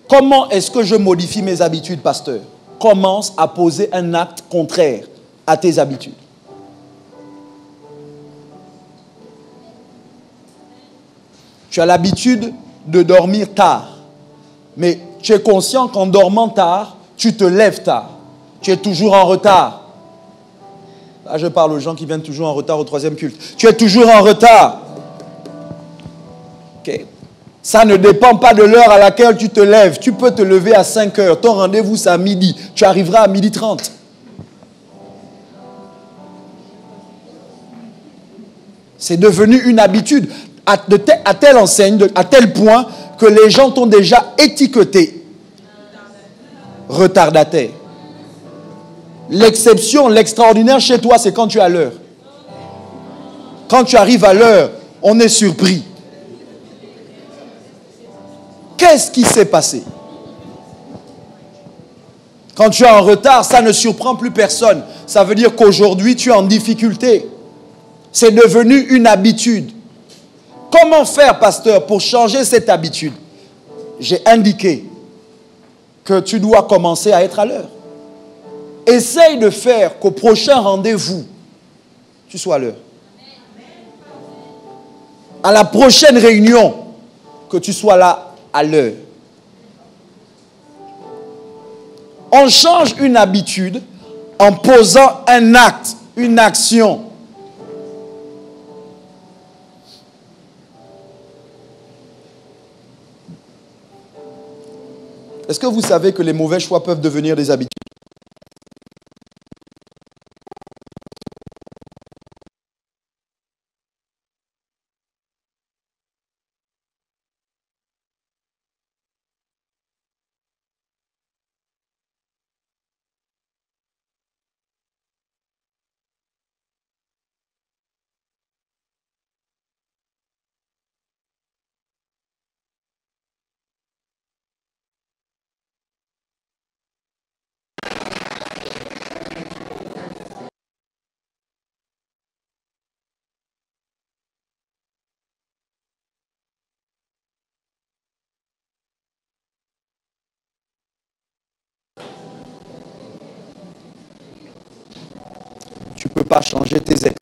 Speaker 1: Comment est-ce que je modifie mes habitudes, pasteur? Commence à poser un acte contraire à tes habitudes. Tu as l'habitude de dormir tard. Mais tu es conscient qu'en dormant tard, tu te lèves tard. Tu es toujours en retard. Là, je parle aux gens qui viennent toujours en retard au troisième culte. Tu es toujours en retard. Okay. Ça ne dépend pas de l'heure à laquelle tu te lèves. Tu peux te lever à 5 heures. Ton rendez-vous, c'est à midi. Tu arriveras à 12h30. C'est devenu une habitude à telle enseigne, à tel point que les gens t'ont déjà étiqueté retardataire. L'exception, l'extraordinaire chez toi, c'est quand tu es à l'heure. Quand tu arrives à l'heure, on est surpris. Qu'est-ce qui s'est passé? Quand tu es en retard, ça ne surprend plus personne. Ça veut dire qu'aujourd'hui, tu es en difficulté. C'est devenu une habitude. Comment faire, pasteur, pour changer cette habitude? J'ai indiqué que tu dois commencer à être à l'heure. Essaye de faire qu'au prochain rendez-vous, tu sois à l'heure. À la prochaine réunion, que tu sois là à l'heure. On change une habitude en posant un acte, une action. Est-ce que vous savez que les mauvais choix peuvent devenir des habitudes? Tu ne peux pas changer tes ex.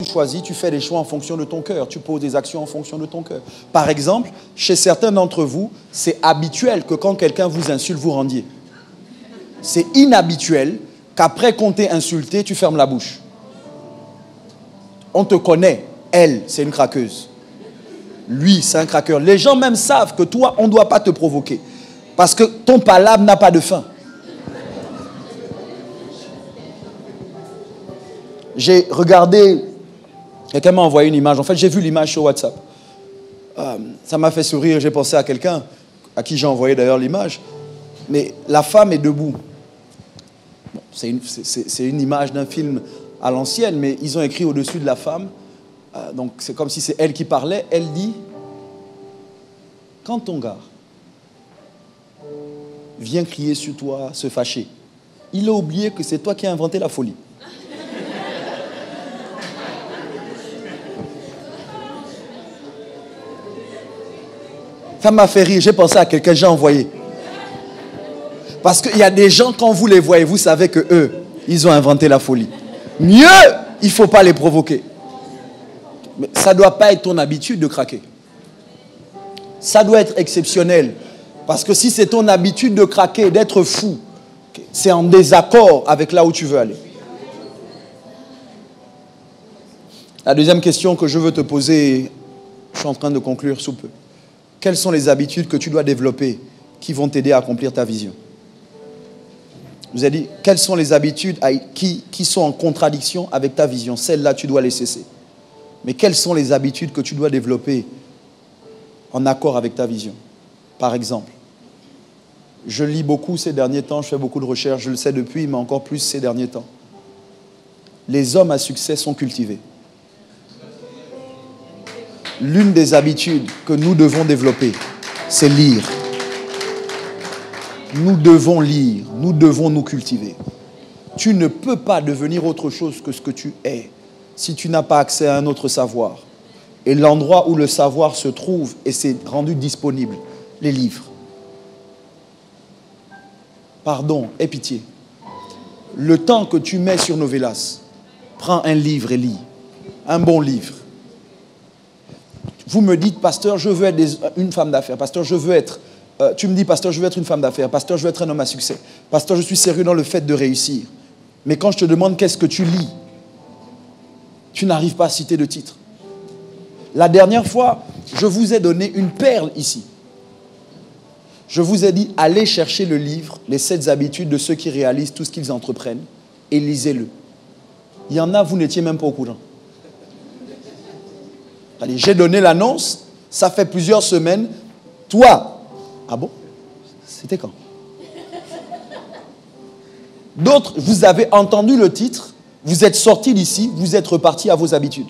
Speaker 1: Tu choisis, tu fais des choix en fonction de ton cœur. Tu poses des actions en fonction de ton cœur. Par exemple, chez certains d'entre vous, c'est habituel que quand quelqu'un vous insulte, vous rendiez. C'est inhabituel qu'après qu'on t'ait insulté, tu fermes la bouche. On te connaît. Elle, c'est une craqueuse. Lui, c'est un craqueur. Les gens même savent que toi, on ne doit pas te provoquer. Parce que ton palabre n'a pas de fin. J'ai regardé... Quelqu'un m'a envoyé une image. En fait, j'ai vu l'image sur WhatsApp. Ça m'a fait sourire. J'ai pensé à quelqu'un à qui j'ai envoyé d'ailleurs l'image. Mais la femme est debout. Bon, c'est une image d'un film à l'ancienne, mais ils ont écrit au-dessus de la femme. Donc, c'est comme si c'est elle qui parlait. Elle dit, quand ton gars vient crier sur toi, se fâcher, il a oublié que c'est toi qui as inventé la folie. Ça m'a fait rire, j'ai pensé à quelqu'un, j'ai envoyé. Parce qu'il y a des gens, quand vous les voyez, vous savez que eux, ils ont inventé la folie. Mieux, il ne faut pas les provoquer. Mais ça ne doit pas être ton habitude de craquer. Ça doit être exceptionnel. Parce que si c'est ton habitude de craquer, d'être fou, c'est en désaccord avec là où tu veux aller. La deuxième question que je veux te poser, je suis en train de conclure sous peu. Quelles sont les habitudes que tu dois développer qui vont t'aider à accomplir ta vision? Je vous ai dit, quelles sont les habitudes qui sont en contradiction avec ta vision? Celles-là, tu dois les cesser. Mais quelles sont les habitudes que tu dois développer en accord avec ta vision? Par exemple, je lis beaucoup ces derniers temps, je fais beaucoup de recherches, je le sais depuis, mais encore plus ces derniers temps. Les hommes à succès sont cultivés. L'une des habitudes que nous devons développer, c'est lire. Nous devons lire, nous devons nous cultiver. Tu ne peux pas devenir autre chose que ce que tu es si tu n'as pas accès à un autre savoir. Et l'endroit où le savoir se trouve, et c'est rendu disponible, les livres. Pardon, aie pitié. Le temps que tu mets sur Novelas, prends un livre et lis. Un bon livre. Vous me dites, pasteur, je veux être une femme d'affaires. Pasteur, je veux être... tu me dis, pasteur, je veux être une femme d'affaires. Pasteur, je veux être un homme à succès. Pasteur, je suis sérieux dans le fait de réussir. Mais quand je te demande qu'est-ce que tu lis, tu n'arrives pas à citer de titre. La dernière fois, je vous ai donné une perle ici. Je vous ai dit, allez chercher le livre, les 7 habitudes de ceux qui réalisent tout ce qu'ils entreprennent, et lisez-le. Il y en a, vous n'étiez même pas au courant. Allez, j'ai donné l'annonce, ça fait plusieurs semaines. Toi, ah bon? C'était quand? D'autres, vous avez entendu le titre, vous êtes sortis d'ici, vous êtes repartis à vos habitudes.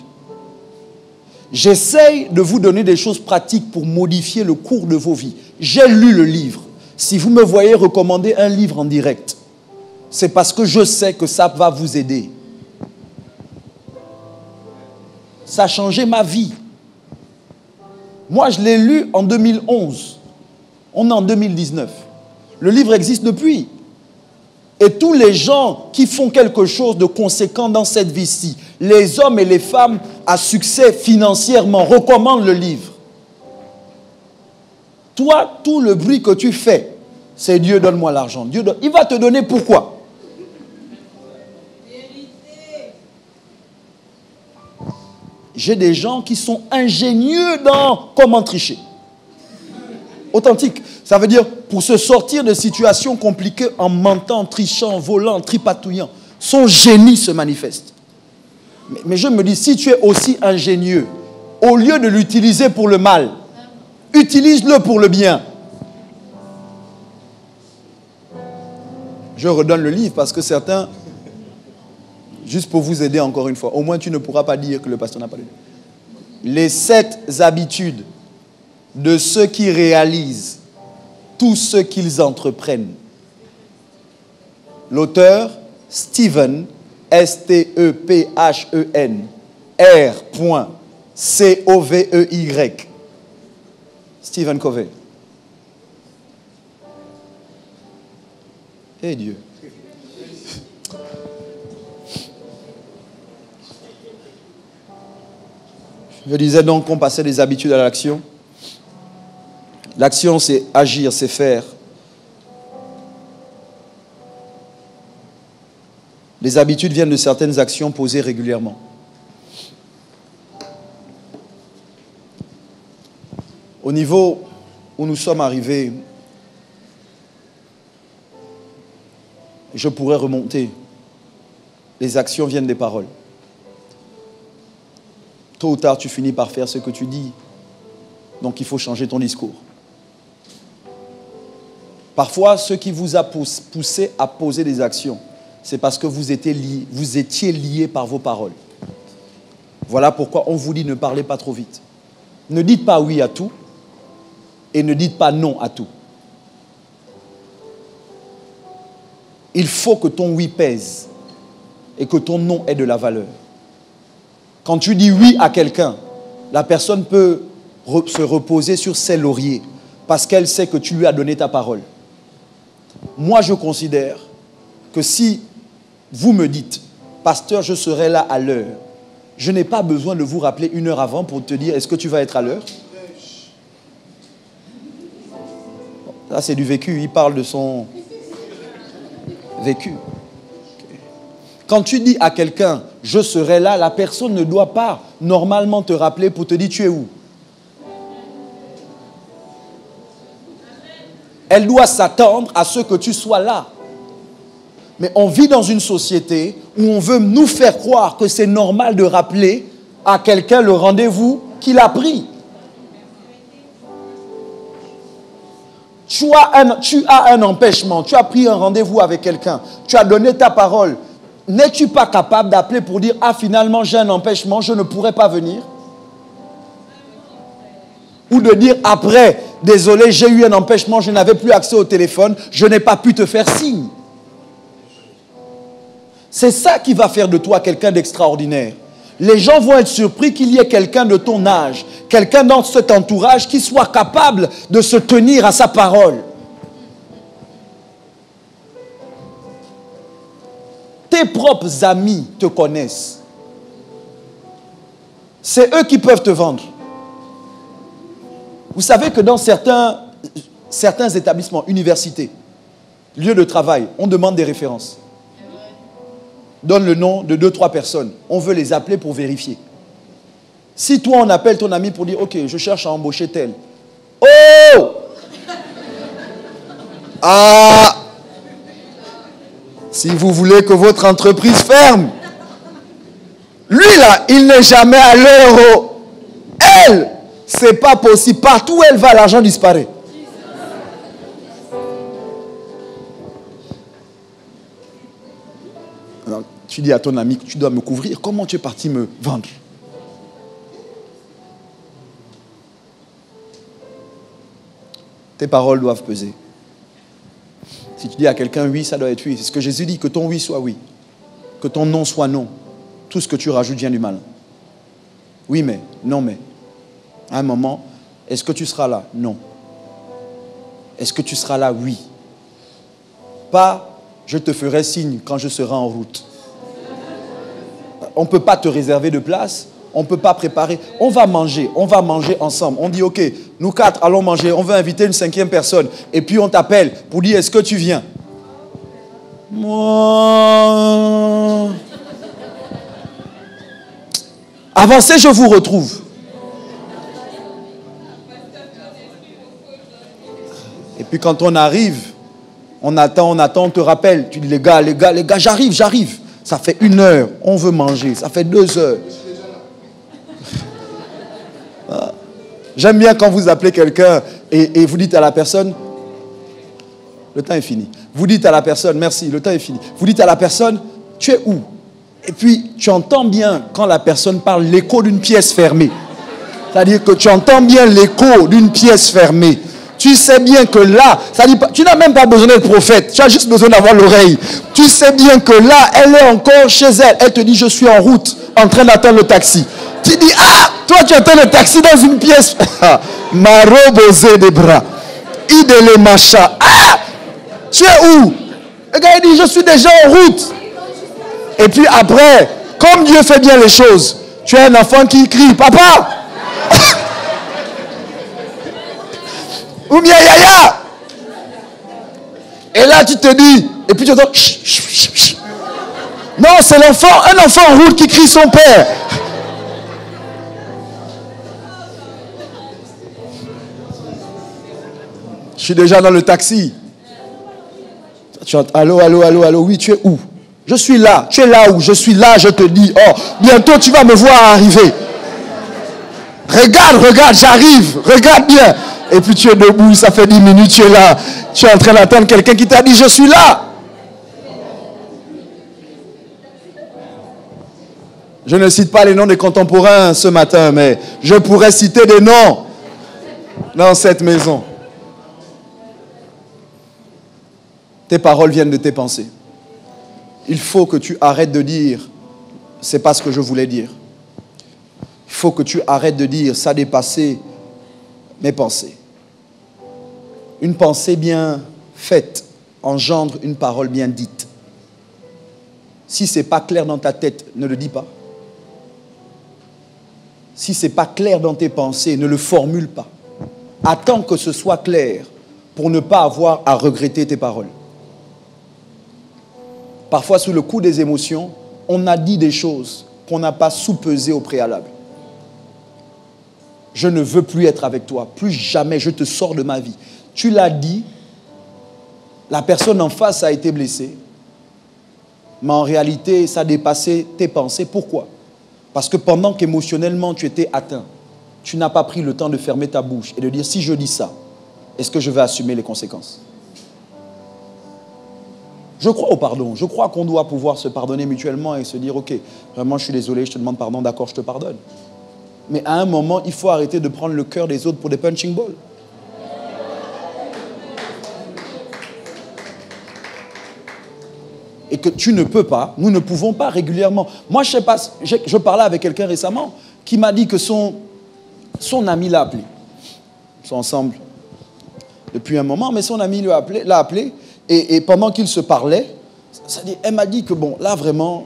Speaker 1: J'essaye de vous donner des choses pratiques pour modifier le cours de vos vies. J'ai lu le livre. Si vous me voyez recommander un livre en direct, c'est parce que je sais que ça va vous aider. Ça a changé ma vie. Moi, je l'ai lu en 2011. On est en 2019. Le livre existe depuis. Et tous les gens qui font quelque chose de conséquent dans cette vie-ci, les hommes et les femmes à succès financièrement, recommandent le livre. Toi, tout le bruit que tu fais, c'est Dieu donne-moi l'argent. Il va te donner pourquoi? J'ai des gens qui sont ingénieux dans comment tricher. Authentique. Ça veut dire pour se sortir de situations compliquées en mentant, trichant, volant, tripatouillant. Son génie se manifeste. Mais je me dis, si tu es aussi ingénieux, au lieu de l'utiliser pour le mal, utilise-le pour le bien. Je redonne le livre parce que certains, juste pour vous aider encore une fois, au moins tu ne pourras pas dire que le pasteur n'a pas lu. Les 7 habitudes de ceux qui réalisent tout ce qu'ils entreprennent. L'auteur, Stephen, S-T-E-P-H-E-N, R.C-O-V-E-Y. Stephen Covey. Eh Dieu. Je disais donc qu'on passait des habitudes à l'action. L'action, c'est agir, c'est faire. Les habitudes viennent de certaines actions posées régulièrement. Au niveau où nous sommes arrivés, je pourrais remonter. Les actions viennent des paroles. Tôt ou tard, tu finis par faire ce que tu dis. Donc, il faut changer ton discours. Parfois, ce qui vous a poussé à poser des actions, c'est parce que vous étiez liés par vos paroles. Voilà pourquoi on vous dit ne parlez pas trop vite. Ne dites pas oui à tout et ne dites pas non à tout. Il faut que ton oui pèse et que ton non ait de la valeur. Quand tu dis oui à quelqu'un, la personne peut se reposer sur ses lauriers parce qu'elle sait que tu lui as donné ta parole. Moi, je considère que si vous me dites, pasteur, je serai là à l'heure, je n'ai pas besoin de vous rappeler 1 heure avant pour te dire, est-ce que tu vas être à l'heure? Là, c'est du vécu. Il parle de son vécu. Quand tu dis à quelqu'un, je serai là, la personne ne doit pas normalement te rappeler pour te dire, tu es où? Elle doit s'attendre à ce que tu sois là. Mais on vit dans une société où on veut nous faire croire que c'est normal de rappeler à quelqu'un le rendez-vous qu'il a pris. Tu as un empêchement, tu as pris un rendez-vous avec quelqu'un, tu as donné ta parole. N'es-tu pas capable d'appeler pour dire, ah finalement j'ai un empêchement, je ne pourrai pas venir? Ou de dire après, désolé, j'ai eu un empêchement, je n'avais plus accès au téléphone, je n'ai pas pu te faire signe. C'est ça qui va faire de toi quelqu'un d'extraordinaire. les gens vont être surpris qu'il y ait quelqu'un de ton âge, quelqu'un dans cet entourage qui soit capable de se tenir à sa parole. Tes propres amis te connaissent. C'est eux qui peuvent te vendre. Vous savez que dans certains établissements, universités, lieux de travail, on demande des références. Donne le nom de 2-3 personnes. On veut les appeler pour vérifier. Si toi, on appelle ton ami pour dire, ok, je cherche à embaucher tel. Oh! Ah! Si vous voulez que votre entreprise ferme, lui là, il n'est jamais à l'euro. Elle, c'est pas possible. Partout où elle va, l'argent disparaît. Alors, tu dis à ton ami que tu dois me couvrir. Comment tu es parti me vendre? Tes paroles doivent peser. Si tu dis à quelqu'un oui, ça doit être oui. C'est ce que Jésus dit, que ton oui soit oui. Que ton non soit non. Tout ce que tu rajoutes vient du mal. Oui mais, non mais. À un moment, est-ce que tu seras là? Non. Est-ce que tu seras là? Oui. Pas, je te ferai signe quand je serai en route. On ne peut pas te réserver de place. On ne peut pas préparer. On va manger ensemble. On dit, ok, nous 4 allons manger. On veut inviter une 5e personne. Et puis on t'appelle pour dire, est-ce que tu viens? Moi. Avancez, je vous retrouve. Et puis quand on arrive, on attend, on te rappelle. Tu dis, les gars, j'arrive. Ça fait 1 heure, on veut manger. Ça fait 2 heures. J'aime bien quand vous appelez quelqu'un et vous dites à la personne, le temps est fini. Vous dites à la personne, merci, le temps est fini. Vous dites à la personne, tu es où? Et puis, tu entends bien, quand la personne parle, l'écho d'une pièce fermée. C'est-à-dire que tu entends bien l'écho d'une pièce fermée. Tu sais bien que là, tu n'as même pas besoin d'être prophète. Tu as juste besoin d'avoir l'oreille. Tu sais bien que là, elle est encore chez elle. Elle te dit, je suis en route, en train d'attendre le taxi. Tu dis, ah, toi tu attends le taxi dans une pièce. Marobosé des bras. Idele macha. Ah, tu es où? Le gars il dit, je suis déjà en route. Et puis après, comme Dieu fait bien les choses, tu as un enfant qui crie, papa. Ou bien yaya. Et là tu te dis, et puis tu entends, chut, chut, chut, chut. Non, c'est l'enfant, un enfant en route qui crie son père. Je suis déjà dans le taxi. Tu entends, allô, oui, tu es où? Je suis là. Tu es là où? Je suis là, je te dis, oh, bientôt tu vas me voir arriver. Regarde, j'arrive, regarde bien. Et puis tu es debout, ça fait 10 minutes, tu es là. Tu es en train d'attendre quelqu'un qui t'a dit, je suis là. Je ne cite pas les noms des contemporains ce matin, mais je pourrais citer des noms dans cette maison. Tes paroles viennent de tes pensées. Il faut que tu arrêtes de dire, c'est pas ce que je voulais dire. Il faut que tu arrêtes de dire, ça a dépassé mes pensées. Une pensée bien faite engendre une parole bien dite. Si ce n'est pas clair dans ta tête, ne le dis pas. Si ce n'est pas clair dans tes pensées, ne le formule pas. Attends que ce soit clair pour ne pas avoir à regretter tes paroles. Parfois, sous le coup des émotions, on a dit des choses qu'on n'a pas soupesées au préalable. Je ne veux plus être avec toi. Plus jamais je te sors de ma vie. Tu l'as dit, la personne en face a été blessée, mais en réalité, ça a dépassé tes pensées. Pourquoi? Parce que pendant qu'émotionnellement tu étais atteint, tu n'as pas pris le temps de fermer ta bouche et de dire, si je dis ça, est-ce que je vais assumer les conséquences? Je crois au pardon. Je crois qu'on doit pouvoir se pardonner mutuellement et se dire, ok, vraiment je suis désolé, je te demande pardon, d'accord, je te pardonne. Mais à un moment, il faut arrêter de prendre le cœur des autres pour des punching balls. et que tu ne peux pas, nous ne pouvons pas régulièrement. Moi, je sais pas, je parlais avec quelqu'un récemment qui m'a dit que son ami l'a appelé. Ils sont ensemble depuis un moment, mais son ami l'a appelé et pendant qu'ils se parlaient, elle m'a dit que bon, là vraiment,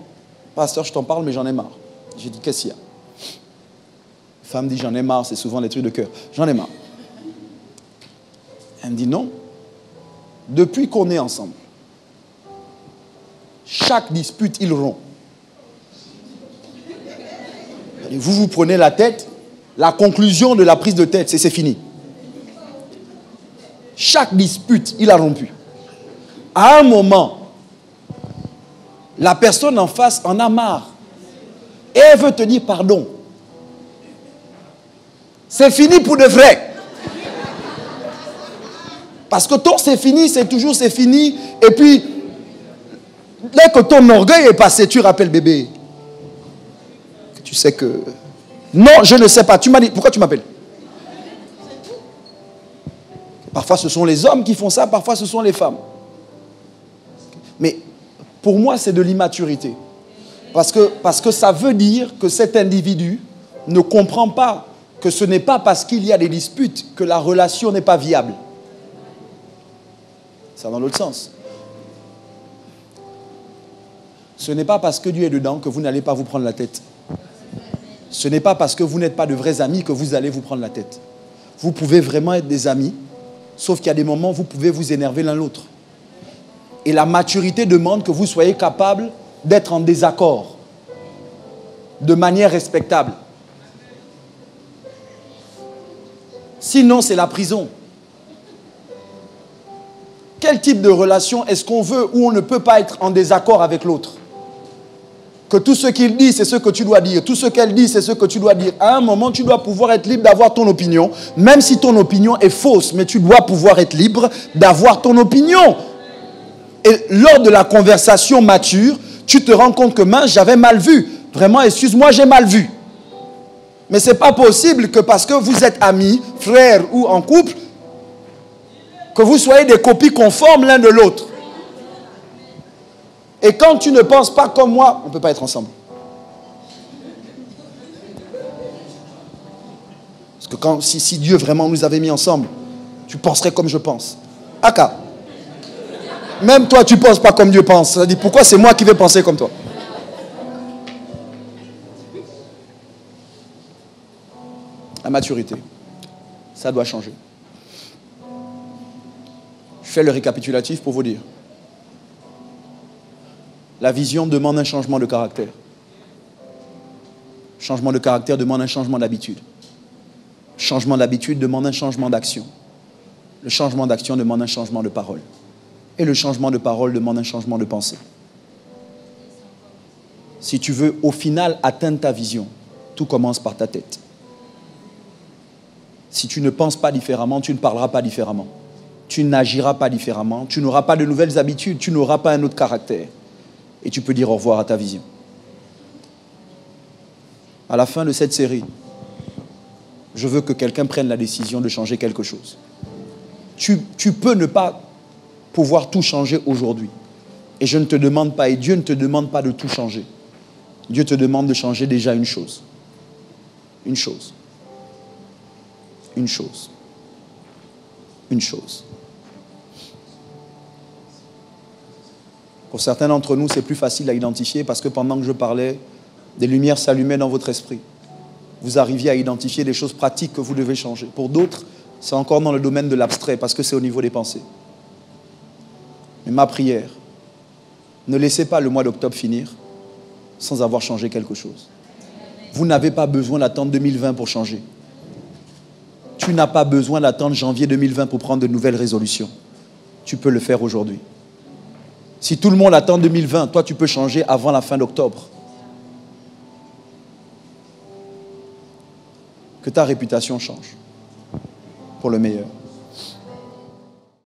Speaker 1: pasteur, je t'en parle, mais j'en ai marre. J'ai dit, qu'est-ce qu'il y a? La femme dit, j'en ai marre, c'est souvent les trucs de cœur. J'en ai marre. Elle me dit, non. Depuis qu'on est ensemble, chaque dispute, il rompt. Et vous prenez la tête, la conclusion de la prise de tête, c'est fini. Chaque dispute, il a rompu. À un moment, la personne en face en a marre. Et elle veut te dire pardon. C'est fini pour de vrai. Parce que ton c'est fini, c'est toujours c'est fini. Et puis, dès que ton orgueil est passé, tu rappelles bébé. Tu sais que... Non, je ne sais pas. Tu m'as dit, pourquoi tu m'appelles? Parfois, ce sont les hommes qui font ça, parfois, ce sont les femmes. Mais pour moi, c'est de l'immaturité. Parce que ça veut dire que cet individu ne comprend pas que ce n'est pas parce qu'il y a des disputes que la relation n'est pas viable. Ça va dans l'autre sens. Ce n'est pas parce que Dieu est dedans que vous n'allez pas vous prendre la tête. Ce n'est pas parce que vous n'êtes pas de vrais amis que vous allez vous prendre la tête. Vous pouvez vraiment être des amis, sauf qu'il y a des moments où vous pouvez vous énerver l'un l'autre. Et la maturité demande que vous soyez capable d'être en désaccord, de manière respectable. Sinon, c'est la prison. Quel type de relation est-ce qu'on veut où on ne peut pas être en désaccord avec l'autre? Que tout ce qu'il dit, c'est ce que tu dois dire. Tout ce qu'elle dit, c'est ce que tu dois dire. À un moment, tu dois pouvoir être libre d'avoir ton opinion, même si ton opinion est fausse, mais tu dois pouvoir être libre d'avoir ton opinion. Et lors de la conversation mature, tu te rends compte que mince, j'avais mal vu. Vraiment, excuse-moi, j'ai mal vu. Mais ce n'est pas possible que parce que vous êtes amis, frères ou en couple, que vous soyez des copies conformes l'un de l'autre. Et quand tu ne penses pas comme moi, on ne peut pas être ensemble. Parce que si Dieu vraiment nous avait mis ensemble, tu penserais comme je pense. Aka. Même toi, tu ne penses pas comme Dieu pense. Ça dit, pourquoi c'est moi qui vais penser comme toi? La maturité, ça doit changer. Je fais le récapitulatif pour vous dire. La vision demande un changement de caractère. Changement de caractère demande un changement d'habitude. Changement d'habitude demande un changement d'action. Le changement d'action demande un changement de parole. Et le changement de parole demande un changement de pensée. Si tu veux au final atteindre ta vision, tout commence par ta tête. Si tu ne penses pas différemment, tu ne parleras pas différemment. Tu n'agiras pas différemment. Tu n'auras pas de nouvelles habitudes. Tu n'auras pas un autre caractère. Et tu peux dire au revoir à ta vision. À la fin de cette série, je veux que quelqu'un prenne la décision de changer quelque chose. Tu peux ne pas pouvoir tout changer aujourd'hui. Et je ne te demande pas, et Dieu ne te demande pas de tout changer. Dieu te demande de changer déjà une chose. Une chose. Une chose. Une chose. Pour certains d'entre nous, c'est plus facile à identifier parce que pendant que je parlais, des lumières s'allumaient dans votre esprit. Vous arriviez à identifier des choses pratiques que vous devez changer. Pour d'autres, c'est encore dans le domaine de l'abstrait parce que c'est au niveau des pensées. Mais ma prière, ne laissez pas le mois d'octobre finir sans avoir changé quelque chose. Vous n'avez pas besoin d'attendre 2020 pour changer. Tu n'as pas besoin d'attendre janvier 2020 pour prendre de nouvelles résolutions. Tu peux le faire aujourd'hui. Si tout le monde attend 2020, toi tu peux changer avant la fin d'octobre. Que ta réputation change pour le meilleur.